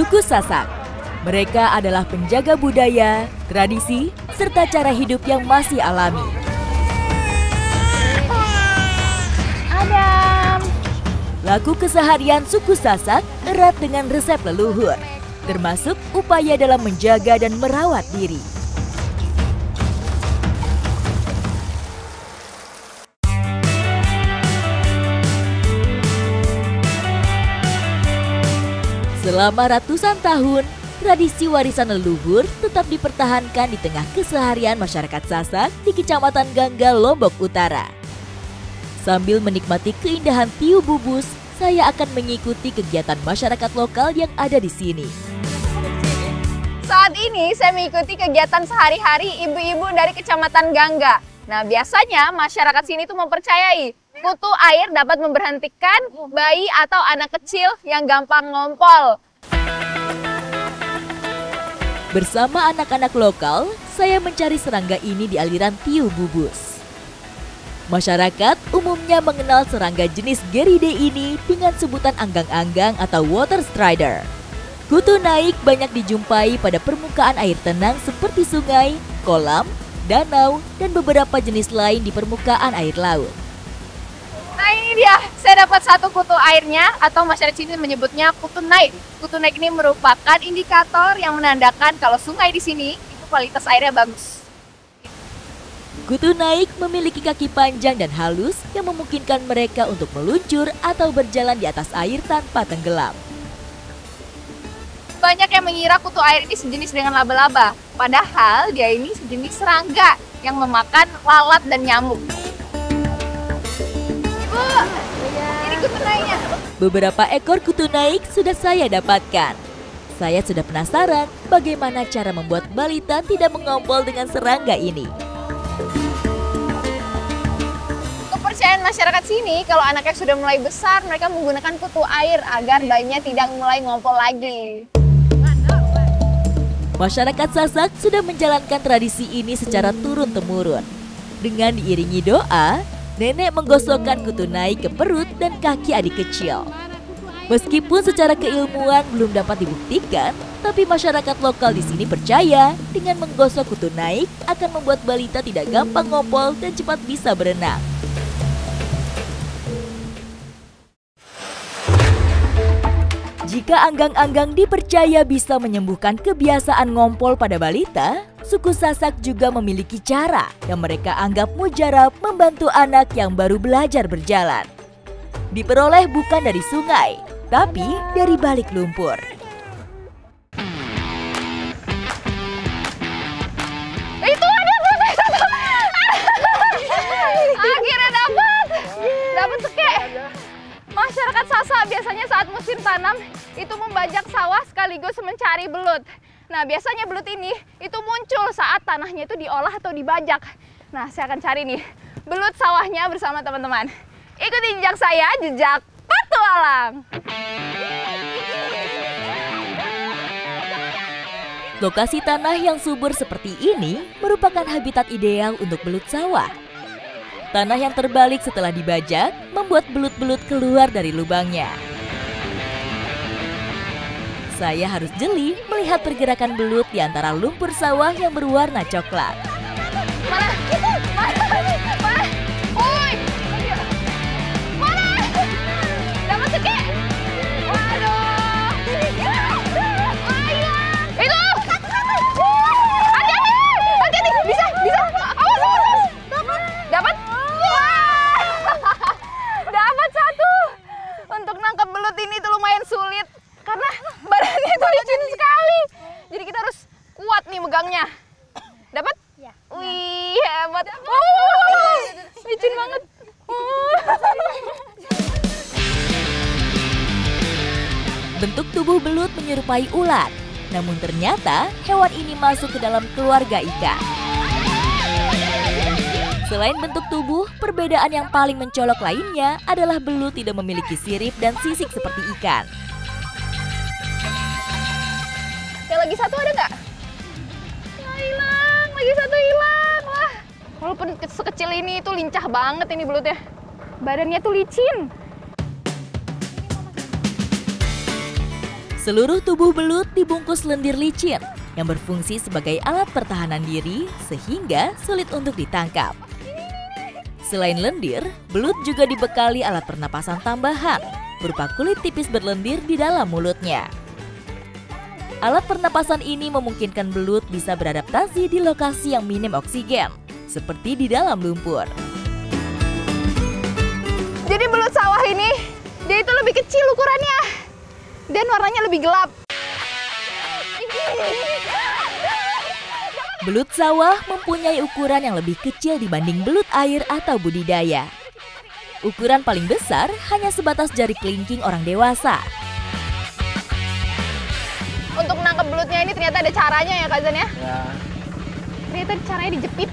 Suku Sasak. Mereka adalah penjaga budaya, tradisi, serta cara hidup yang masih alami. Adam. Laku keseharian suku Sasak erat dengan resep leluhur, termasuk upaya dalam menjaga dan merawat diri. Selama ratusan tahun, tradisi warisan leluhur tetap dipertahankan di tengah keseharian masyarakat Sasak di Kecamatan Gangga, Lombok Utara. Sambil menikmati keindahan Tiu Bubus, saya akan mengikuti kegiatan masyarakat lokal yang ada di sini. Saat ini saya mengikuti kegiatan sehari-hari ibu-ibu dari Kecamatan Gangga. Nah, biasanya masyarakat sini tuh mempercayai kutu air dapat memberhentikan bayi atau anak kecil yang gampang ngompol. Bersama anak-anak lokal, saya mencari serangga ini di aliran Tiu Bubus. Masyarakat umumnya mengenal serangga jenis Geride ini dengan sebutan anggang-anggang atau water strider. Kutu naik banyak dijumpai pada permukaan air tenang seperti sungai, kolam, danau, dan beberapa jenis lain di permukaan air laut. Nah, ini dia, saya dapat satu kutu airnya atau masyarakat sini menyebutnya kutu naik. Kutu naik ini merupakan indikator yang menandakan kalau sungai di sini itu kualitas airnya bagus. Kutu naik memiliki kaki panjang dan halus yang memungkinkan mereka untuk meluncur atau berjalan di atas air tanpa tenggelam. Banyak yang mengira kutu air ini sejenis dengan laba-laba, padahal dia ini sejenis serangga yang memakan lalat dan nyamuk. Ibu, ini kutu naiknya. Beberapa ekor kutu naik sudah saya dapatkan. Saya sudah penasaran bagaimana cara membuat balita tidak mengompol dengan serangga ini. Kepercayaan masyarakat sini, kalau anaknya sudah mulai besar, mereka menggunakan kutu air agar bayinya tidak mulai ngompol lagi. Masyarakat Sasak sudah menjalankan tradisi ini secara turun-temurun. Dengan diiringi doa, nenek menggosokkan kutu naik ke perut dan kaki adik kecil. Meskipun secara keilmuan belum dapat dibuktikan, tapi masyarakat lokal di sini percaya dengan menggosok kutu naik akan membuat balita tidak gampang ngompol dan cepat bisa berenang. Jika anggang-anggang dipercaya bisa menyembuhkan kebiasaan ngompol pada balita, suku Sasak juga memiliki cara yang mereka anggap mujarab membantu anak yang baru belajar berjalan. Diperoleh bukan dari sungai, tapi dari balik lumpur. Itu ada akhirnya dapat seke. Masyarakat Sasak biasanya saat musim tanam itu membajak sawah sekaligus mencari belut. Nah, biasanya belut ini itu muncul saat tanahnya itu diolah atau dibajak. Nah, saya akan cari nih belut sawahnya bersama teman-teman. Ikuti jejak saya, jejak petualang. Lokasi tanah yang subur seperti ini merupakan habitat ideal untuk belut sawah. Tanah yang terbalik setelah dibajak membuat belut-belut keluar dari lubangnya. Saya harus jeli melihat pergerakan belut di antara lumpur sawah yang berwarna coklat. Mana? Mana? Oi! Mana? Dapat seke? Waduh! Ayo! Itu! Hati-hati! Bisa! Awas! Dapat? Dapat satu! Untuk nangkap belut ini tuh lumayan sulit karena badannya itu licin sekali. Jadi kita harus kuat nih megangnya. Dapat? Ya. Wih, hebat. Licin banget. Bentuk tubuh belut menyerupai ulat, namun ternyata hewan ini masuk ke dalam keluarga ikan. Selain bentuk tubuh, perbedaan yang paling mencolok lainnya adalah belut tidak memiliki sirip dan sisik seperti ikan. Yang lagi satu ada nggak? Hilang, lagi satu hilang. Wah, walaupun sekecil ini itu lincah banget ini belutnya. Badannya tuh licin. Seluruh tubuh belut dibungkus lendir licin yang berfungsi sebagai alat pertahanan diri sehingga sulit untuk ditangkap. Selain lendir, belut juga dibekali alat pernapasan tambahan berupa kulit tipis berlendir di dalam mulutnya. Alat pernapasan ini memungkinkan belut bisa beradaptasi di lokasi yang minim oksigen, seperti di dalam lumpur. Jadi belut sawah ini, dia itu lebih kecil ukurannya dan warnanya lebih gelap. Belut sawah mempunyai ukuran yang lebih kecil dibanding belut air atau budidaya. Ukuran paling besar hanya sebatas jari kelingking orang dewasa. Untuk menangkap belutnya ini ternyata ada caranya ya Kak Zan ya? Ya. Ternyata caranya dijepit.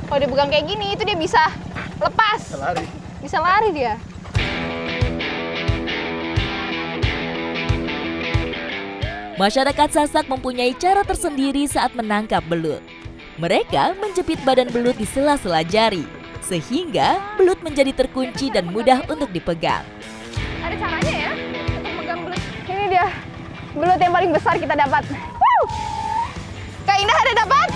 Kalau dia pegang kayak gini, itu dia bisa lepas. Lari. Bisa lari dia. Masyarakat Sasak mempunyai cara tersendiri saat menangkap belut. Mereka menjepit badan belut di sela-sela jari, sehingga belut menjadi terkunci dan mudah untuk dipegang. Ada caranya ya untuk megang belut. Ini dia belut yang paling besar kita dapat. Woo! Kak Indah ada dapat.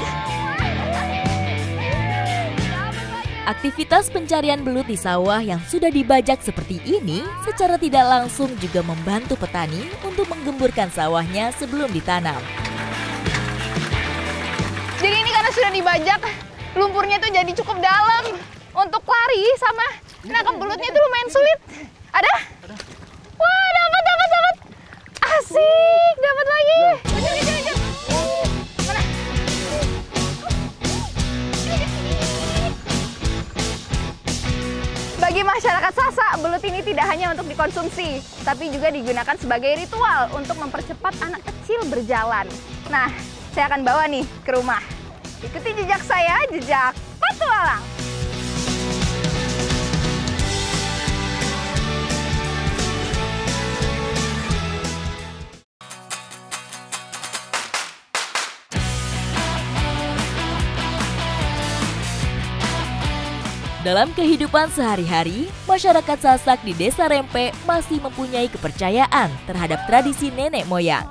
Aktivitas pencarian belut di sawah yang sudah dibajak seperti ini secara tidak langsung juga membantu petani untuk menggemburkan sawahnya sebelum ditanam. Jadi ini karena sudah dibajak, lumpurnya tuh jadi cukup dalam untuk lari sama nangkap belutnya itu lumayan sulit. Ada? Wah, dapat. Asik, dapat lagi. Kejar. Mana? Bagi masyarakat Sasak, belut ini tidak hanya untuk dikonsumsi, tapi juga digunakan sebagai ritual untuk mempercepat anak kecil berjalan. Nah, saya akan bawa nih ke rumah. Ikuti jejak saya, jejak petualang. Dalam kehidupan sehari-hari, masyarakat Sasak di Desa Rempe masih mempunyai kepercayaan terhadap tradisi nenek moyang.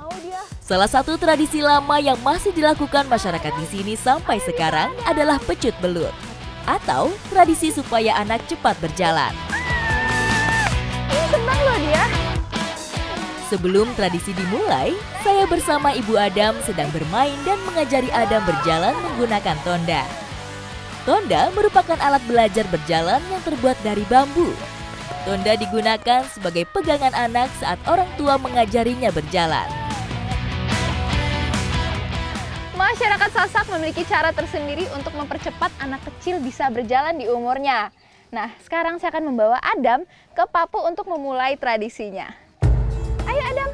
Salah satu tradisi lama yang masih dilakukan masyarakat di sini sampai sekarang adalah pecut belut, atau tradisi supaya anak cepat berjalan. Ini senang loh dia. Sebelum tradisi dimulai, saya bersama Ibu Adam sedang bermain dan mengajari Adam berjalan menggunakan tonda. Tonda merupakan alat belajar berjalan yang terbuat dari bambu. Tonda digunakan sebagai pegangan anak saat orang tua mengajarinya berjalan. Masyarakat Sasak memiliki cara tersendiri untuk mempercepat anak kecil bisa berjalan di umurnya. Nah, sekarang saya akan membawa Adam ke Papu untuk memulai tradisinya. Ayo Adam.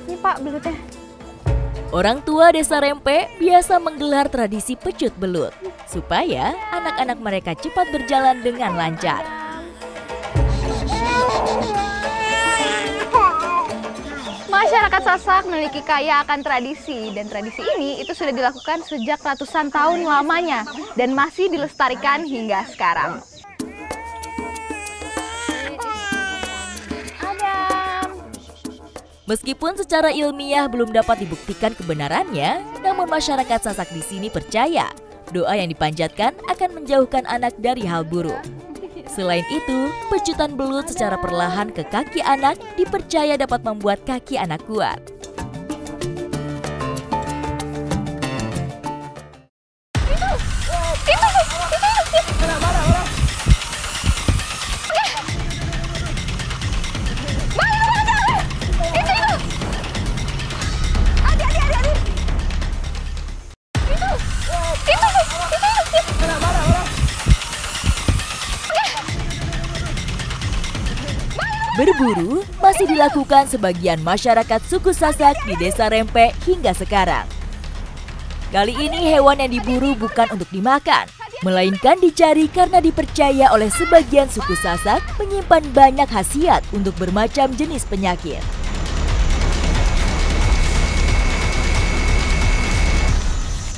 Ini Pak belutnya. Orang tua Desa Rempe biasa menggelar tradisi pecut belut supaya anak-anak mereka cepat berjalan dengan lancar. Masyarakat Sasak memiliki kaya akan tradisi dan tradisi ini itu sudah dilakukan sejak ratusan tahun lamanya dan masih dilestarikan hingga sekarang. Meskipun secara ilmiah belum dapat dibuktikan kebenarannya, namun masyarakat Sasak di sini percaya doa yang dipanjatkan akan menjauhkan anak dari hal buruk. Selain itu, pecutan belut secara perlahan ke kaki anak dipercaya dapat membuat kaki anak kuat. Berburu masih dilakukan sebagian masyarakat suku Sasak di Desa Rempe hingga sekarang. Kali ini hewan yang diburu bukan untuk dimakan, melainkan dicari karena dipercaya oleh sebagian suku Sasak menyimpan banyak khasiat untuk bermacam jenis penyakit.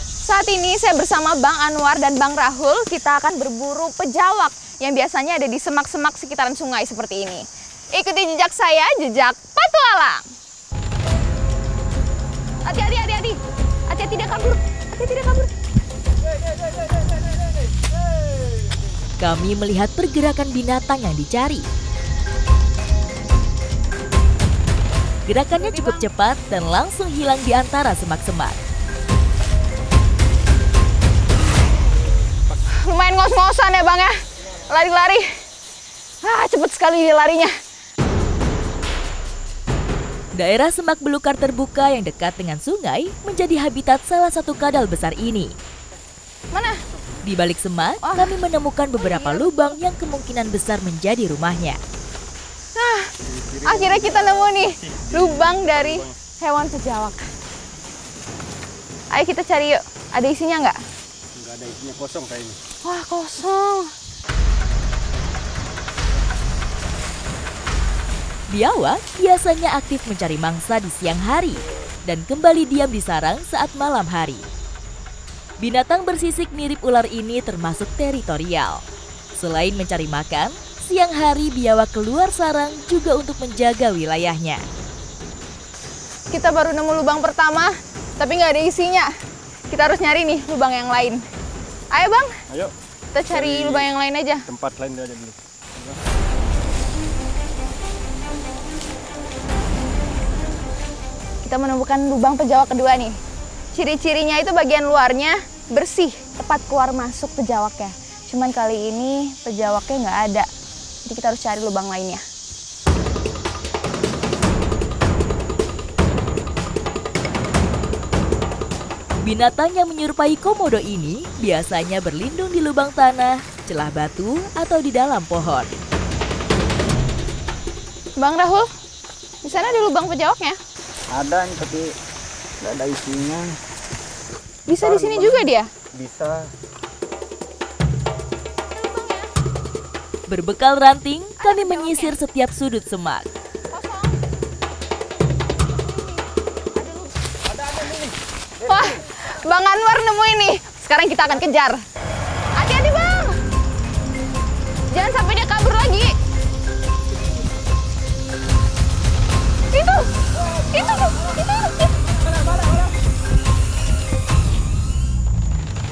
Saat Saat ini saya bersama Bang Anwar dan Bang Rahul, kita akan berburu pejawak yang biasanya ada di semak-semak sekitaran sungai seperti ini. Ikuti jejak saya, jejak petualang. Hati-hati, hati-hati. Hati-hati dia kabur. Hati-hati dia kabur. Kami melihat pergerakan binatang yang dicari. Gerakannya cukup cepat dan langsung hilang di antara semak-semak. Lumayan ngos-ngosan ya Bang ya. Lari-lari. Cepet sekali dia larinya. Daerah semak belukar terbuka yang dekat dengan sungai menjadi habitat salah satu kadal besar ini. Mana? Di balik semak, kami menemukan beberapa lubang yang kemungkinan besar menjadi rumahnya. Akhirnya kita nemu nih lubang dari hewan pejawak. Ayo kita cari yuk. Ada isinya nggak? Nggak ada isinya, kosong kayak ini. Wah, kosong. Biawak biasanya aktif mencari mangsa di siang hari dan kembali diam di sarang saat malam hari. Binatang bersisik mirip ular ini termasuk teritorial. Selain mencari makan, siang hari biawak keluar sarang juga untuk menjaga wilayahnya. Kita baru nemu lubang pertama, tapi nggak ada isinya. Kita harus nyari nih lubang yang lain. Ayo Bang, Ayo. kita cari lubang yang lain aja. Tempat lain aja dulu. Kita menemukan lubang pejawak kedua nih. Ciri-cirinya itu bagian luarnya bersih, tepat keluar masuk pejawaknya. Cuman kali ini pejawaknya nggak ada. Jadi kita harus cari lubang lainnya. Binatang yang menyerupai komodo ini biasanya berlindung di lubang tanah, celah batu, atau di dalam pohon. Bang Rahul, di sana ada lubang pejawaknya? Ada tapi nggak ada isinya. Bisa di sini juga dia? Bisa. Berbekal ranting, kami menyisir setiap sudut semak. Wah, Bang Anwar nemu ini. Sekarang kita akan kejar. Hati-hati Bang. Jangan sampai dia kabur lagi. Itu.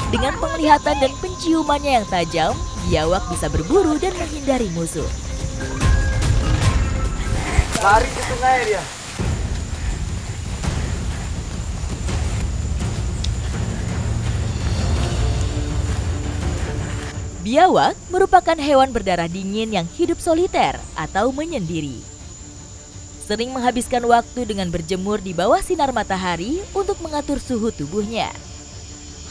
Dengan penglihatan dan penciumannya yang tajam, biawak bisa berburu dan menghindari musuh. Lari ke sungai dia. Biawak merupakan hewan berdarah dingin yang hidup soliter atau menyendiri. Sering menghabiskan waktu dengan berjemur di bawah sinar matahari untuk mengatur suhu tubuhnya.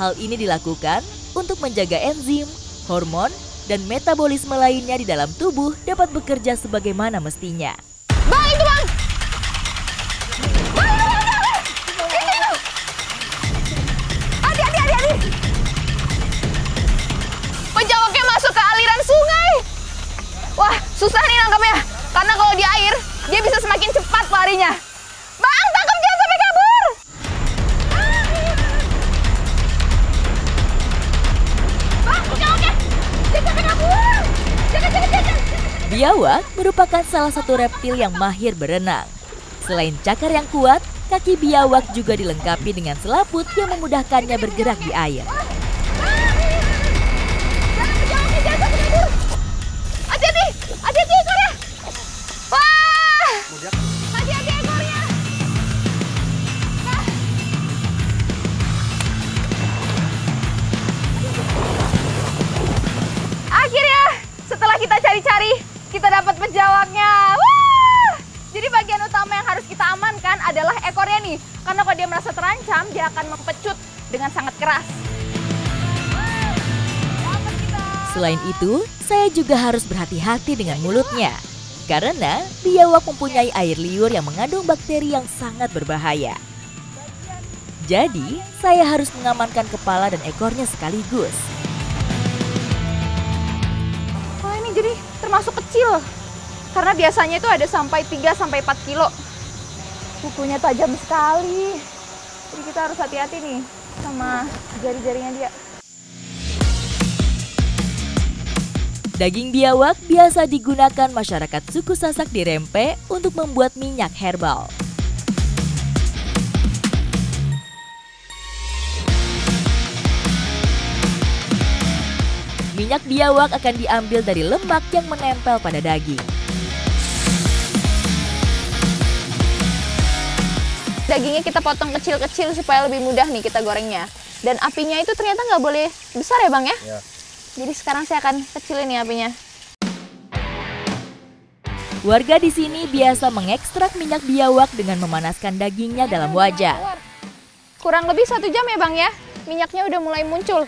Hal ini dilakukan untuk menjaga enzim, hormon, dan metabolisme lainnya di dalam tubuh dapat bekerja sebagaimana mestinya. Bang, itu Bang. Itu. Hati-hati. Pejawaknya masuk ke aliran sungai. Wah, susah nih nangkapnya. Karena kalau di air, dia bisa semakin cepat larinya. Bang, tangkap dia sampai kabur. Bang, pejawaknya. Dia sampai kabur. Jangan. Biawak merupakan salah satu reptil yang mahir berenang. Selain cakar yang kuat, kaki biawak juga dilengkapi dengan selaput yang memudahkannya bergerak di air. Hati-hati ekornya. Wah! Hati-hati ekornya. Akhirnya, setelah kita cari-cari, kita dapat pejawaknya. Wah! Jadi bagian utama yang harus kita amankan adalah ekornya nih. Karena kalau dia merasa terancam, dia akan mempecut dengan sangat keras. Selain itu, saya juga harus berhati-hati dengan mulutnya. Karena biawak mempunyai air liur yang mengandung bakteri yang sangat berbahaya. Jadi, saya harus mengamankan kepala dan ekornya sekaligus. Wah, ini jadi termasuk kecil. Karena biasanya itu ada sampai 3-4 kilo. Kukunya tajam sekali. Jadi kita harus hati-hati nih. sama jari-jarinya dia. Daging biawak biasa digunakan masyarakat suku Sasak di Rempe untuk membuat minyak herbal. Minyak biawak akan diambil dari lemak yang menempel pada daging. Dagingnya kita potong kecil-kecil supaya lebih mudah nih kita gorengnya. Dan apinya itu ternyata nggak boleh besar ya Bang ya? Ya. Jadi sekarang saya akan kecilin nih apinya. Warga di sini biasa mengekstrak minyak biawak dengan memanaskan dagingnya dalam wajan. Kurang lebih 1 jam ya Bang ya? Minyaknya udah mulai muncul.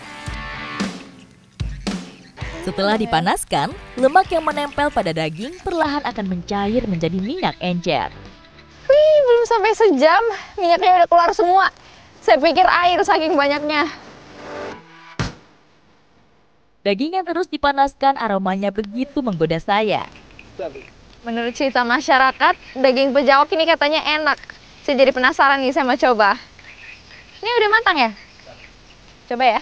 Setelah dipanaskan, lemak yang menempel pada daging perlahan akan mencair menjadi minyak encer. Wih, belum sampai sejam, minyaknya udah keluar semua. Saya pikir air saking banyaknya. Daging yang terus dipanaskan aromanya begitu menggoda saya. Menurut cerita masyarakat, daging bejawak ini katanya enak. Saya jadi penasaran nih, saya mau coba. Ini udah matang ya? Coba ya.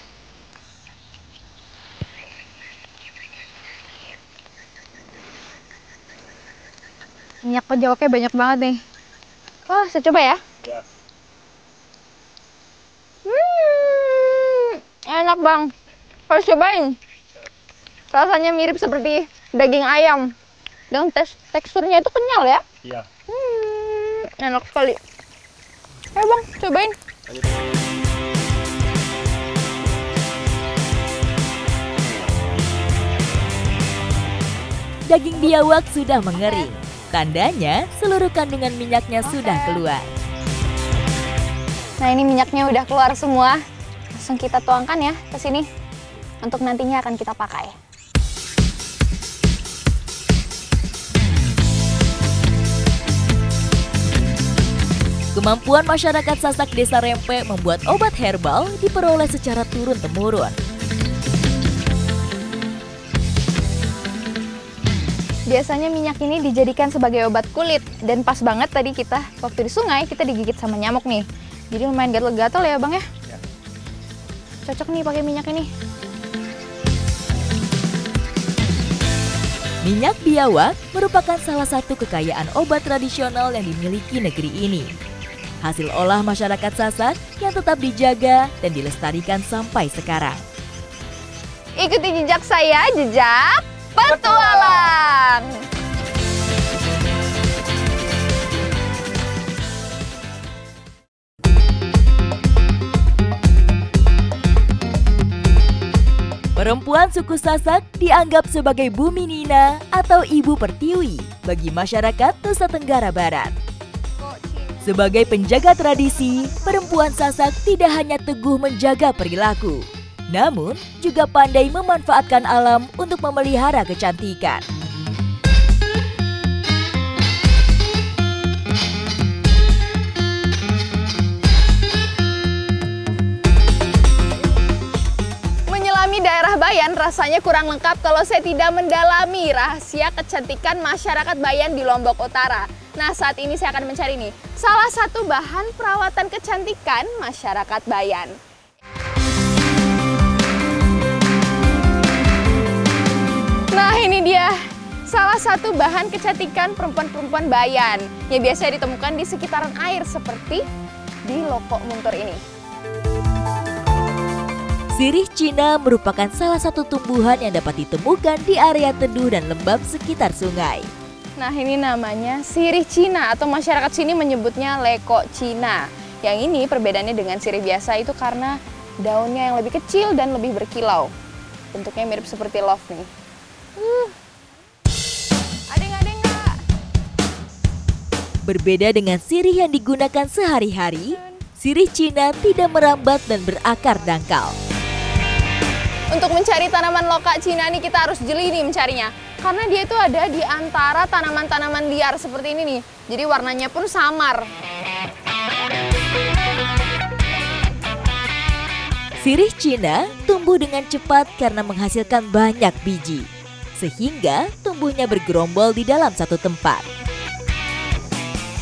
Minyak bejawaknya banyak banget nih. Oh, saya coba ya. Enak Bang. Harus cobain. Rasanya mirip seperti daging ayam. Dan teksturnya itu kenyal ya. Iya. Enak sekali. Ayo Bang, cobain. Daging biawak sudah mengering. Tandanya seluruh kandungan minyaknya sudah keluar. Nah, ini minyaknya udah keluar semua. Langsung kita tuangkan ya ke sini. Untuk nantinya akan kita pakai. Kemampuan masyarakat Sasak Desa Rempe membuat obat herbal diperoleh secara turun-temurun. Biasanya minyak ini dijadikan sebagai obat kulit. Dan pas banget tadi kita, waktu di sungai, kita digigit sama nyamuk nih. Jadi lumayan gatel-gatel ya Bang ya? Cocok nih pakai minyak ini. Minyak biawak merupakan salah satu kekayaan obat tradisional yang dimiliki negeri ini. Hasil olah masyarakat Sasak yang tetap dijaga dan dilestarikan sampai sekarang. Ikuti jejak saya, jejak petualang. Perempuan suku Sasak dianggap sebagai Bumi Nina atau Ibu Pertiwi bagi masyarakat Nusa Tenggara Barat. Sebagai penjaga tradisi, perempuan Sasak tidak hanya teguh menjaga perilaku, namun juga pandai memanfaatkan alam untuk memelihara kecantikan. Menyelami daerah Bayan rasanya kurang lengkap kalau saya tidak mendalami rahasia kecantikan masyarakat Bayan di Lombok Utara. Nah, saat ini saya akan mencari nih salah satu bahan perawatan kecantikan masyarakat Bayan. Nah, ini dia salah satu bahan kecantikan perempuan-perempuan Bayan yang biasa ditemukan di sekitaran air seperti di Loko Muntur ini. Sirih Cina merupakan salah satu tumbuhan yang dapat ditemukan di area teduh dan lembab sekitar sungai. Nah, ini namanya sirih Cina atau masyarakat sini menyebutnya leko Cina. Yang ini perbedaannya dengan sirih biasa itu karena daunnya yang lebih kecil dan lebih berkilau. Bentuknya mirip seperti love nih. Ada nggak? Berbeda dengan sirih yang digunakan sehari-hari, sirih Cina tidak merambat dan berakar dangkal. Untuk mencari tanaman loka Cina nih kita harus jeli nih mencarinya. Karena dia itu ada di antara tanaman-tanaman liar seperti ini nih. Jadi warnanya pun samar. Sirih Cina tumbuh dengan cepat karena menghasilkan banyak biji. Sehingga tumbuhnya bergerombol di dalam satu tempat.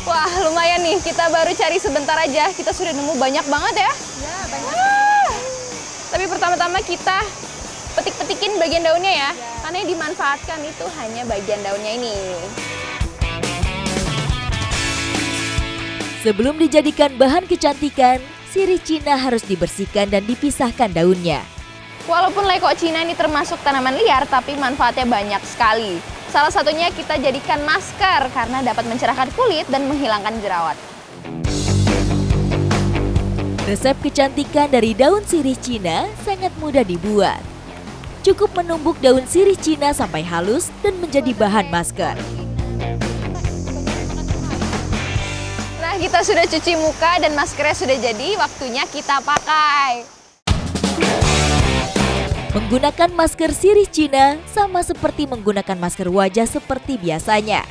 Wah, lumayan nih. Kita baru cari sebentar aja. Kita sudah nemu banyak banget ya. Ya, banyak. Tapi pertama-tama kita petik-petikin bagian daunnya ya, karena yang dimanfaatkan itu hanya bagian daunnya ini. Sebelum dijadikan bahan kecantikan, sirih Cina harus dibersihkan dan dipisahkan daunnya. Walaupun leko Cina ini termasuk tanaman liar, tapi manfaatnya banyak sekali. Salah satunya kita jadikan masker karena dapat mencerahkan kulit dan menghilangkan jerawat. Resep kecantikan dari daun sirih Cina sangat mudah dibuat. Cukup menumbuk daun sirih Cina sampai halus dan menjadi bahan masker. Nah, kita sudah cuci muka dan maskernya sudah jadi, waktunya kita pakai. Menggunakan masker sirih Cina sama seperti menggunakan masker wajah seperti biasanya.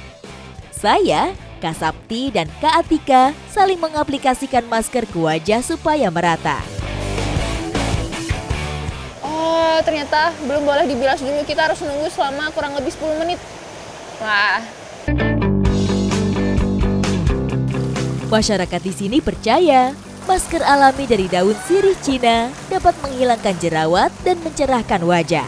Saya, Kak Sapti dan Kak Atika saling mengaplikasikan masker ke wajah supaya merata. Oh, ternyata belum boleh dibilas dulu, kita harus nunggu selama kurang lebih 10 menit. Wah. Masyarakat di sini percaya masker alami dari daun sirih Cina dapat menghilangkan jerawat dan mencerahkan wajah.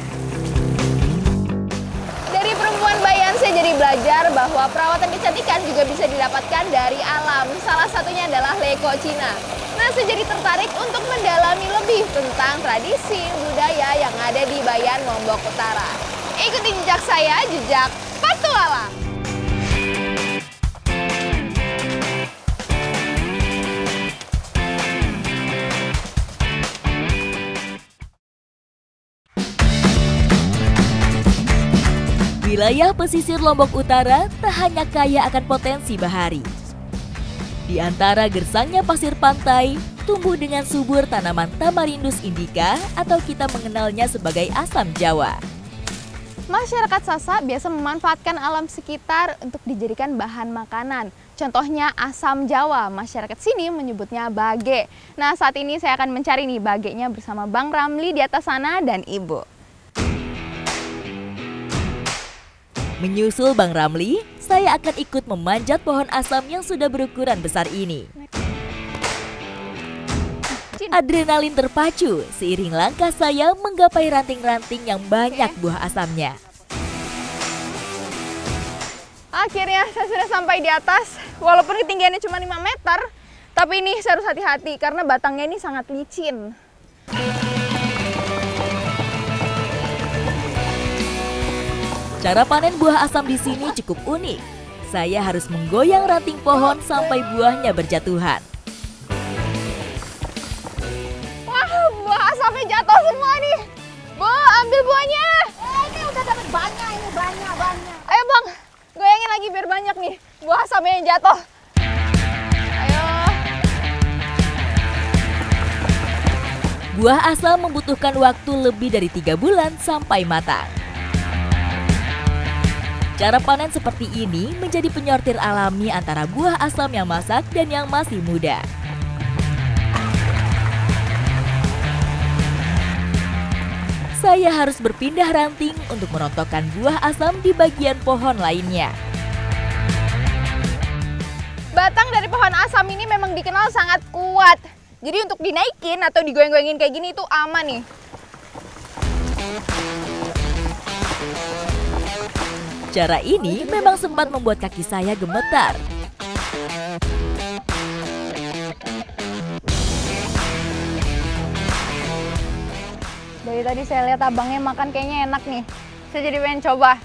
Dari perempuan bayan saya jadi belajar bahwa perawatan kecantikan juga bisa didapatkan dari alam. Salah satunya adalah leko Cina. Nah, saya jadi tertarik untuk mendalami lebih tentang tradisi budaya yang ada di Bayan Lombok Utara. Ikuti jejak saya, jejak petualang. Wilayah pesisir Lombok Utara tak hanya kaya akan potensi bahari. Di antara gersangnya pasir pantai, tumbuh dengan subur tanaman Tamarindus indica atau kita mengenalnya sebagai asam Jawa. Masyarakat Sasak biasa memanfaatkan alam sekitar untuk dijadikan bahan makanan. Contohnya asam Jawa, masyarakat sini menyebutnya bage. Nah, saat ini saya akan mencari nih bagenya bersama Bang Ramli di atas sana dan Ibu. Menyusul Bang Ramli, saya akan ikut memanjat pohon asam yang sudah berukuran besar ini. Adrenalin terpacu seiring langkah saya menggapai ranting-ranting yang banyak buah asamnya. Akhirnya saya sudah sampai di atas. Walaupun ketinggiannya cuma 5 meter, tapi ini saya harus hati-hati karena batangnya ini sangat licin. Cara panen buah asam di sini cukup unik. Saya harus menggoyang ranting pohon sampai buahnya berjatuhan. Wah, buah asamnya jatuh semua nih. Bu, ambil buahnya. Ini udah dapat banyak, ini banyak. Ayo Bang, goyangin lagi biar banyak nih buah asamnya yang jatuh. Ayo. Buah asam membutuhkan waktu lebih dari 3 bulan sampai matang. Cara panen seperti ini menjadi penyortir alami antara buah asam yang masak dan yang masih muda. Saya harus berpindah ranting untuk merontokkan buah asam di bagian pohon lainnya. Batang dari pohon asam ini memang dikenal sangat kuat. Jadi untuk dinaikin atau digoyang-goyangin kayak gini itu aman nih. Cara ini memang sempat membuat kaki saya gemetar. Dari tadi saya lihat abangnya makan kayaknya enak nih. Saya jadi pengen coba.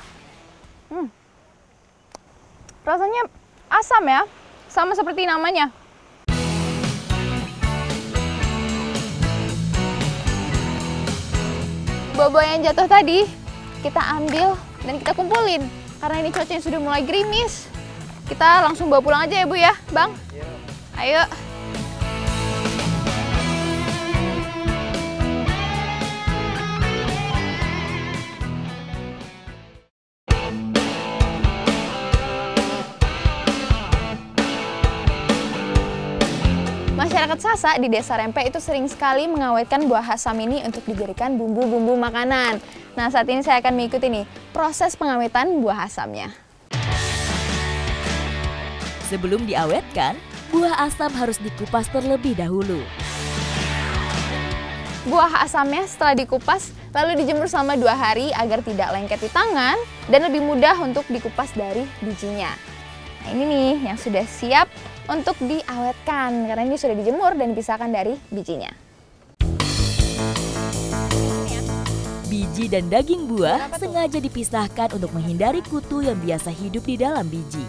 Rasanya asam ya, sama seperti namanya. Buah-buah yang jatuh tadi kita ambil dan kita kumpulin. Karena ini cuacanya sudah mulai gerimis. Kita langsung bawa pulang aja ya Bu ya, Bang? Iya. Ayo. Masyarakat Sasak di Desa Rempe itu sering sekali mengawetkan buah asam ini untuk dijadikan bumbu-bumbu makanan. Nah, saat ini saya akan mengikuti nih proses pengawetan buah asamnya. Sebelum diawetkan, buah asam harus dikupas terlebih dahulu. Buah asamnya setelah dikupas lalu dijemur selama 2 hari agar tidak lengket di tangan dan lebih mudah untuk dikupas dari bijinya. Nah, ini nih yang sudah siap untuk diawetkan karena ini sudah dijemur dan dipisahkan dari bijinya. Biji dan daging buah sengaja dipisahkan untuk menghindari kutu yang biasa hidup di dalam biji.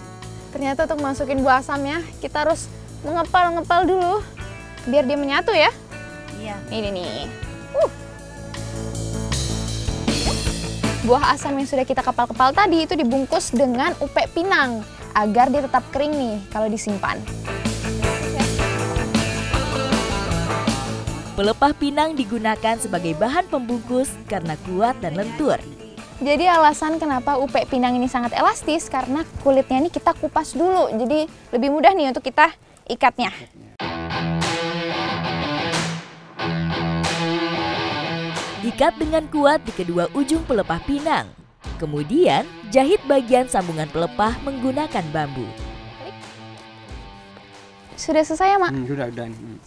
Ternyata untuk masukin buah asamnya kita harus mengepal-ngepal dulu biar dia menyatu ya. Iya. Ini nih. Buah asam yang sudah kita kepal-kepal tadi itu dibungkus dengan upek pinang agar dia tetap kering nih kalau disimpan. Pelepah pinang digunakan sebagai bahan pembungkus karena kuat dan lentur. Jadi alasan kenapa upek pinang ini sangat elastis karena kulitnya ini kita kupas dulu. Jadi lebih mudah nih untuk kita ikatnya. Ikat dengan kuat di kedua ujung pelepah pinang. Kemudian, jahit bagian sambungan pelepah menggunakan bambu. Sudah selesai ya, Mak? Sudah.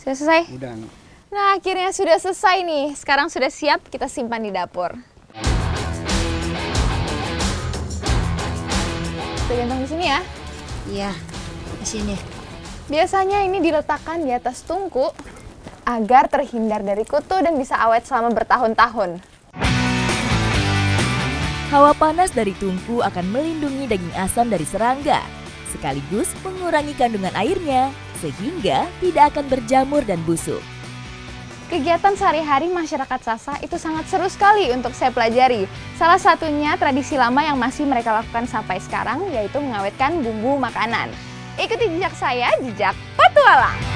Sudah selesai? Udah. Nah, akhirnya sudah selesai nih. Sekarang sudah siap kita simpan di dapur. Kita gantung di sini ya. Iya, di sini. Biasanya ini diletakkan di atas tungku agar terhindar dari kutu dan bisa awet selama bertahun-tahun. Hawa panas dari tungku akan melindungi daging asam dari serangga, sekaligus mengurangi kandungan airnya, sehingga tidak akan berjamur dan busuk. Kegiatan sehari-hari masyarakat Sasak itu sangat seru sekali untuk saya pelajari. Salah satunya tradisi lama yang masih mereka lakukan sampai sekarang, yaitu mengawetkan bumbu makanan. Ikuti jejak saya, jejak petualang.